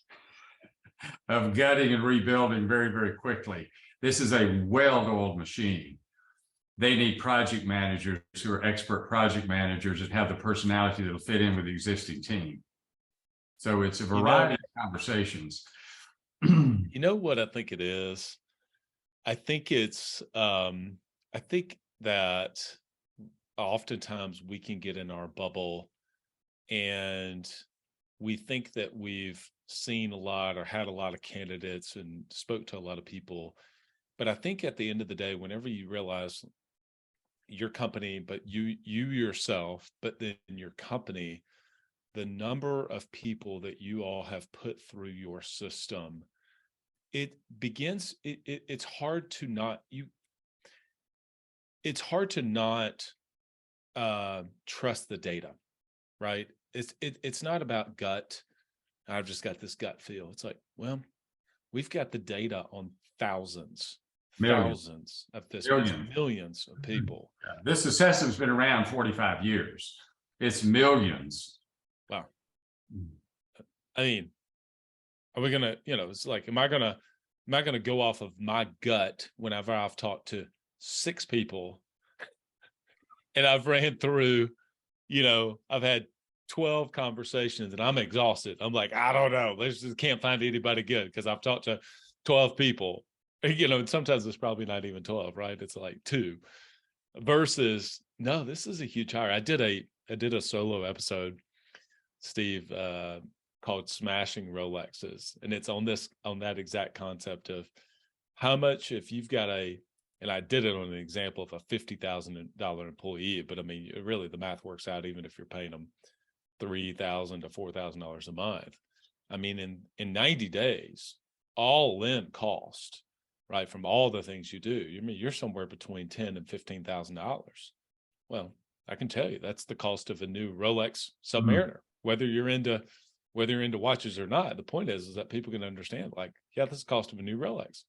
of gutting and rebuilding very, very quickly. This is a well-oiled machine. They need project managers who are expert project managers and have the personality that'll fit in with the existing team. So it's a variety of conversations. You know what I think it is? I think it's, I think that oftentimes we can get in our bubble and we think that we've seen a lot or had a lot of candidates and spoke to a lot of people. But I think at the end of the day, whenever you realize your company, but you yourself, but then your company, the number of people that you all have put through your system, it's hard to not trust the data, right? It's not about gut. I've just got this gut feel. It's like, well, we've got the data on thousands of this, millions of people. Yeah. This assessment's been around 45 years. It's millions. Wow. I mean, are we gonna, it's like, am I gonna go off of my gut whenever I've talked to 6 people and I've ran through, I've had 12 conversations and I'm exhausted. I'm like, I don't know. Let's just can't find anybody good because I've talked to 12 people, and sometimes it's probably not even 12, right? It's like 2 versus, no, this is a huge hire. I did a solo episode, Steve, called Smashing Rolexes. And it's on that exact concept of how much, if you've got and I did it on an example of a $50,000 employee, but I mean, really the math works out even if you're paying them $3,000 to $4,000 a month. I mean, in 90 days, all in cost, right, from all the things you do, you're somewhere between $10,000 and $15,000. Well, I can tell you that's the cost of a new Rolex Submariner, whether you're into watches or not. The point is that people can understand, like, yeah, this is the cost of a new Rolex.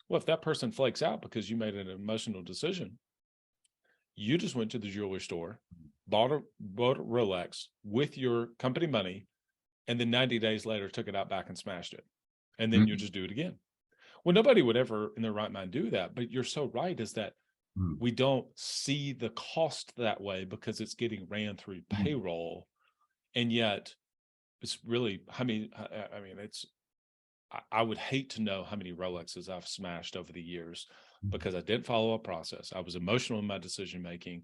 Well, if that person flakes out because you made an emotional decision, you just went to the jewelry store, bought a Rolex with your company money, and then 90 days later took it out back and smashed it. And then you just do it again. Well, nobody would ever in their right mind do that. But you're so right, is that we don't see the cost that way because it's getting ran through payroll. And yet it's really, I would hate to know how many Rolexes I've smashed over the years because I didn't follow a process. I was emotional in my decision making,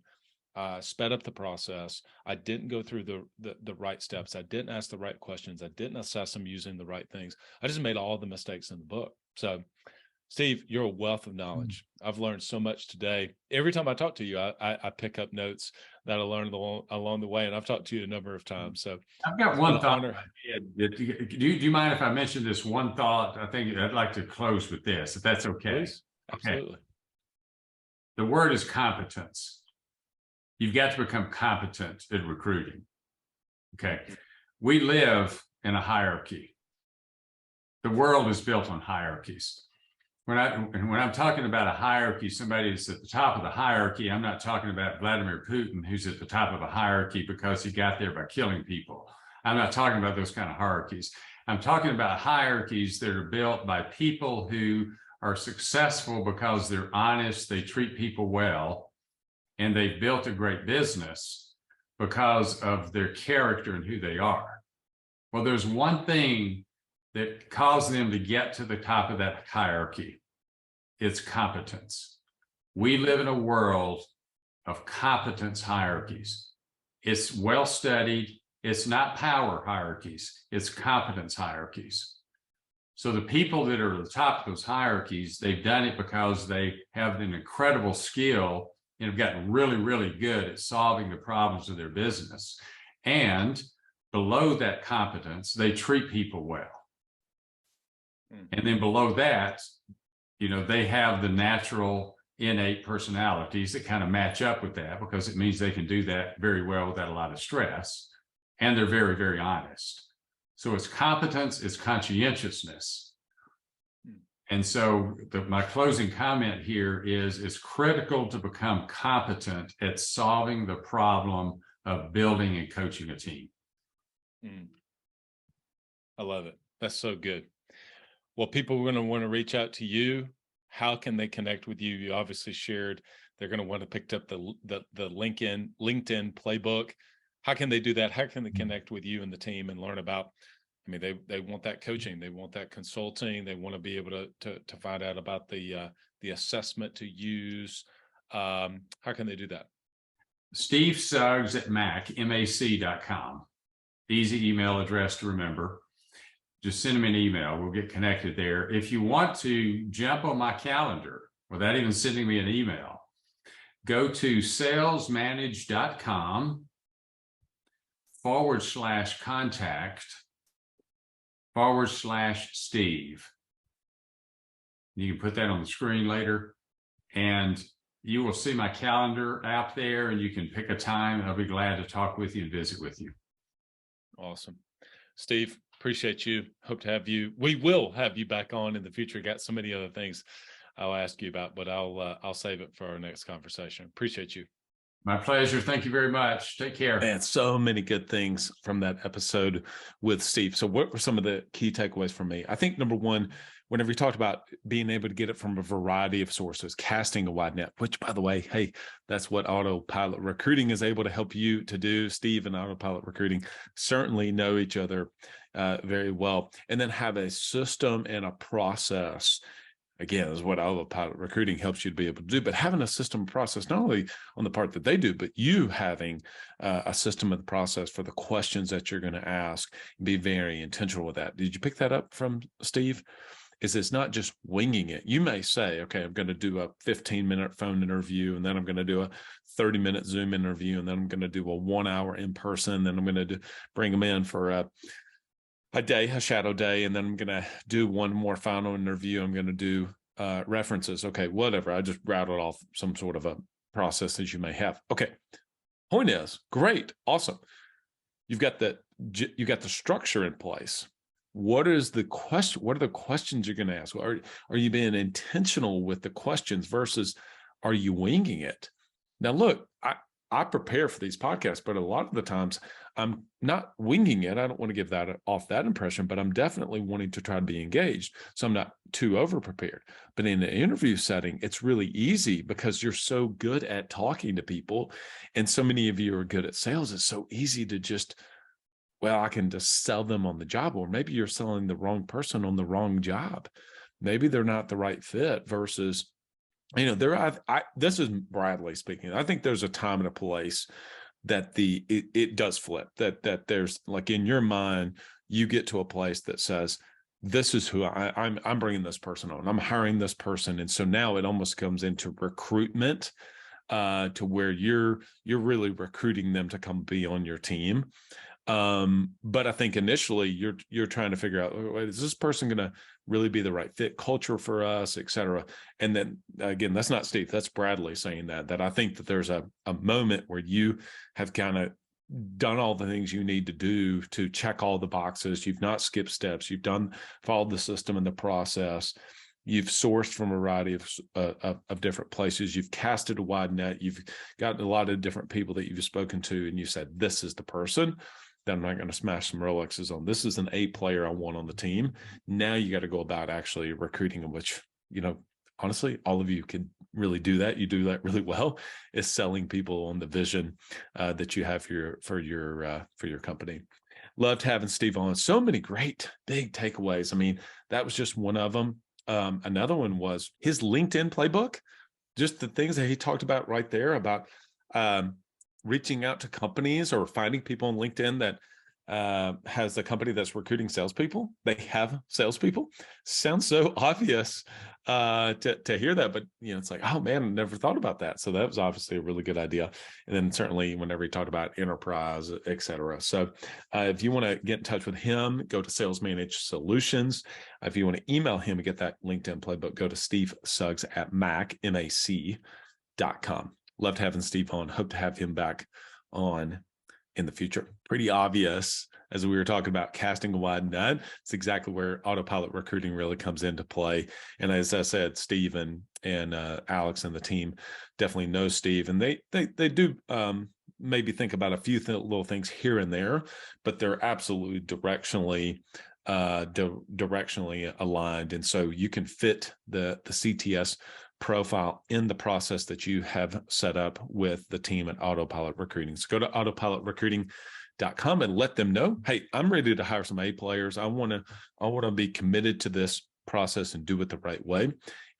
sped up the process. I didn't go through the right steps. I didn't ask the right questions. I didn't assess them using the right things. I just made all the mistakes in the book. So, Steve, you're a wealth of knowledge. I've learned so much today. Every time I talk to you, I pick up notes that I learned along the way, and I've talked to you a number of times. So I've got one thought. Do you mind if I mention this one thought? I think I'd like to close with this, if that's okay. Please. Absolutely. Okay. The word is competence. You've got to become competent at recruiting. Okay. We live in a hierarchy. The world is built on hierarchies. When I'm talking about a hierarchy, somebody that's at the top of the hierarchy, I'm not talking about Vladimir Putin, who's at the top of a hierarchy because he got there by killing people. I'm not talking about those kind of hierarchies. I'm talking about hierarchies that are built by people who are successful because they're honest, they treat people well, and they've built a great business because of their character and who they are. Well, there's one thing that caused them to get to the top of that hierarchy. It's competence. We live in a world of competence hierarchies. It's well studied. It's not power hierarchies. It's competence hierarchies. So the people that are at the top of those hierarchies, they've done it because they have an incredible skill and have gotten really, really good at solving the problems of their business. And below that competence, they treat people well. And then below that, they have the natural innate personalities that kind of match up with that because it means they can do that very well without a lot of stress. And they're very, very honest. So it's competence, it's conscientiousness. And so my closing comment here is it's critical to become competent at solving the problem of building and coaching a team. I love it. That's so good. Well, people are going to want to reach out to you. How can they connect with you? You obviously shared they're going to want to pick up the LinkedIn playbook. How can they do that? How can they connect with you and the team and learn about I mean, they want that coaching, they want that consulting, they want to be able to find out about the assessment to use. How can they do that? Steve Suggs at mac.com. Easy email address to remember. Just send them an email. We'll get connected there. If you want to jump on my calendar without even sending me an email, go to salesmanage.com/contact/Steve. You can put that on the screen later, and you will see my calendar app there, and you can pick a time. I'll be glad to talk with you and visit with you. Awesome. Steve, appreciate you. Hope to have you. We will have you back on in the future. Got so many other things I'll ask you about, but I'll save it for our next conversation. Appreciate you. My pleasure. Thank you very much. Take care. And so many good things from that episode with Steve. So what were some of the key takeaways for me? I think number one, whenever you talked about being able to get it from a variety of sources, casting a wide net, which by the way, hey, that's what Autopilot Recruiting is able to help you to do. Steve and Autopilot Recruiting certainly know each other very well. And then have a system and a process. Again, is what Autopilot Recruiting helps you to be able to do, but having a system and process, not only on the part that they do, but you having a system and process for the questions that you're going to ask, be very intentional with that. Did you pick that up from Steve? It's not just winging it. You may say, okay, I'm going to do a 15-minute phone interview, and then I'm going to do a 30-minute Zoom interview, and then I'm going to do a 1-hour in person, then I'm going to bring them in for a day, a shadow day, and then I'm going to do one more final interview. I'm going to do references. Okay, whatever. I just rattled off some sort of a process that you may have. Okay, point is, great, awesome. You got the structure in place. What is the question? What are the questions you're going to ask? Are you being intentional with the questions versus are you winging it? Now, look, I prepare for these podcasts, but a lot of the times I'm not winging it. I don't want to give that off that impression, but I'm definitely wanting to try to be engaged. So I'm not too over prepared. But in an interview setting, it's really easy because you're so good at talking to people. And so many of you are good at sales. It's so easy to just, well, I can just sell them on the job, or maybe you're selling the wrong person on the wrong job. Maybe they're not the right fit versus, this is Bradley speaking. I think there's a time and a place that it does flip, that there's, like, in your mind, you get to a place that says, this is who I'm bringing this person on. I'm hiring this person. And so now it almost comes into recruitment to where you're really recruiting them to come be on your team. But I think initially you're trying to figure out, wait, is this person going to really be the right fit culture for us, et cetera? And then again, that's not Steve, that's Bradley saying that I think that there's a moment where you have kind of done all the things you need to do to check all the boxes. You've not skipped steps. You've followed the system and the process. You've sourced from a variety of different places. You've casted a wide net. You've gotten a lot of different people that you've spoken to, and you said, this is the person that I'm not going to smash some Rolexes on. This is an A player I want on the team. Now you got to go about actually recruiting them, which, honestly, all of you can really do that. You do that really well, is selling people on the vision that you have for your company. Loved having Steve on. So many great big takeaways. I mean, that was just one of them. Another one was his LinkedIn playbook, just the things that he talked about right there about reaching out to companies or finding people on LinkedIn that has a company that's recruiting salespeople. They have salespeople. Sounds so obvious to hear that, but it's like, oh man, I never thought about that. So that was obviously a really good idea. And then certainly whenever he talked about enterprise, et cetera. So if you want to get in touch with him, go to Sales Manage Solutions. If you want to email him and get that LinkedIn playbook, go to Steve Suggs at mac.com. Loved having Steve on. Hope to have him back on in the future. Pretty obvious, as we were talking about casting a wide net. It's exactly where Autopilot Recruiting really comes into play. And as I said, Steve and Alex and the team definitely know Steve, and they do maybe think about a few little things here and there, but they're absolutely directionally aligned. And so you can fit the CTS profile in the process that you have set up with the team at Autopilot Recruiting. So go to autopilotrecruiting.com coachpconsulting.com and let them know, hey, I'm ready to hire some A players. I want to be committed to this process and do it the right way.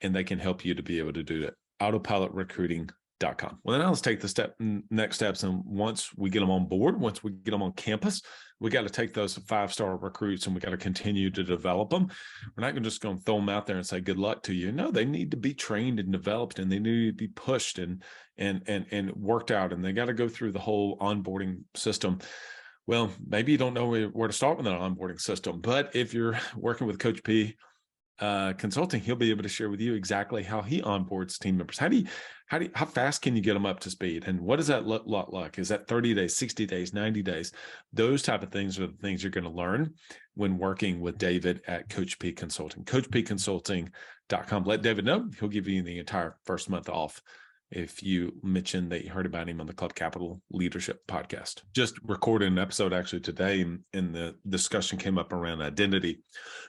And they can help you to be able to do that. Autopilotrecruiting.com. Well, then let's take the next steps. And once we get them on board, once we get them on campus, we got to take those 5-star recruits and we got to continue to develop them. We're not just going to throw them out there and say, good luck to you. No, they need to be trained and developed, and they need to be pushed and worked out. And they got to go through the whole onboarding system. Well, maybe you don't know where to start with an onboarding system, but if you're working with Coach P Consulting, he'll be able to share with you exactly how he onboards team members. How fast can you get them up to speed? And what does that look like? Is that 30 days, 60 days, 90 days? Those type of things are the things you're going to learn when working with David at Coach P Consulting. CoachPConsulting.com. Let David know. He'll give you the entire first month off if you mention that you heard about him on the Club Capital Leadership Podcast. Just recorded an episode actually today, and the discussion came up around identity.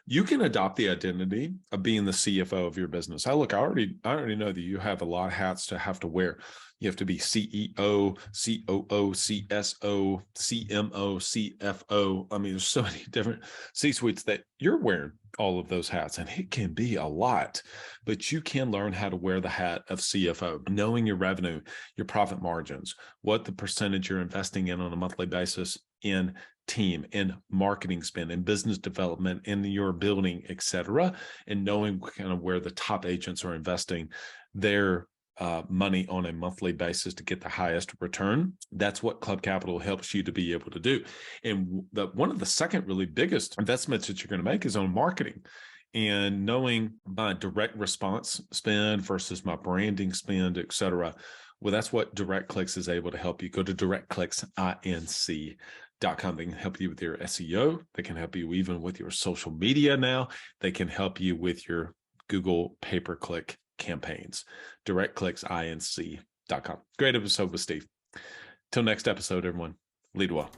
You can adopt the identity of being the CFO of your business. I already know that you have a lot of hats to have to wear. You have to be CEO, COO, CSO, CMO, CFO. I mean, there's so many different C-suites that you're wearing all of those hats, and it can be a lot, but you can learn how to wear the hat of CFO, knowing your revenue, your profit margins, what the percentage you're investing in on a monthly basis in team, in marketing spend, in business development, in your building, et cetera, and knowing kind of where the top agents are investing their money on a monthly basis to get the highest return. That's what Club Capital helps you to be able to do. And one of the second really biggest investments that you're going to make is on marketing, and knowing my direct response spend versus my branding spend, et cetera. Well, that's what DirectClicks is able to help you. Go to DirectClicksInc.com. They can help you with your SEO. They can help you even with your social media now. They can help you with your Google pay-per-click campaigns. DirectClicksInc.com. Great episode with Steve. Till next episode, everyone. Lead well.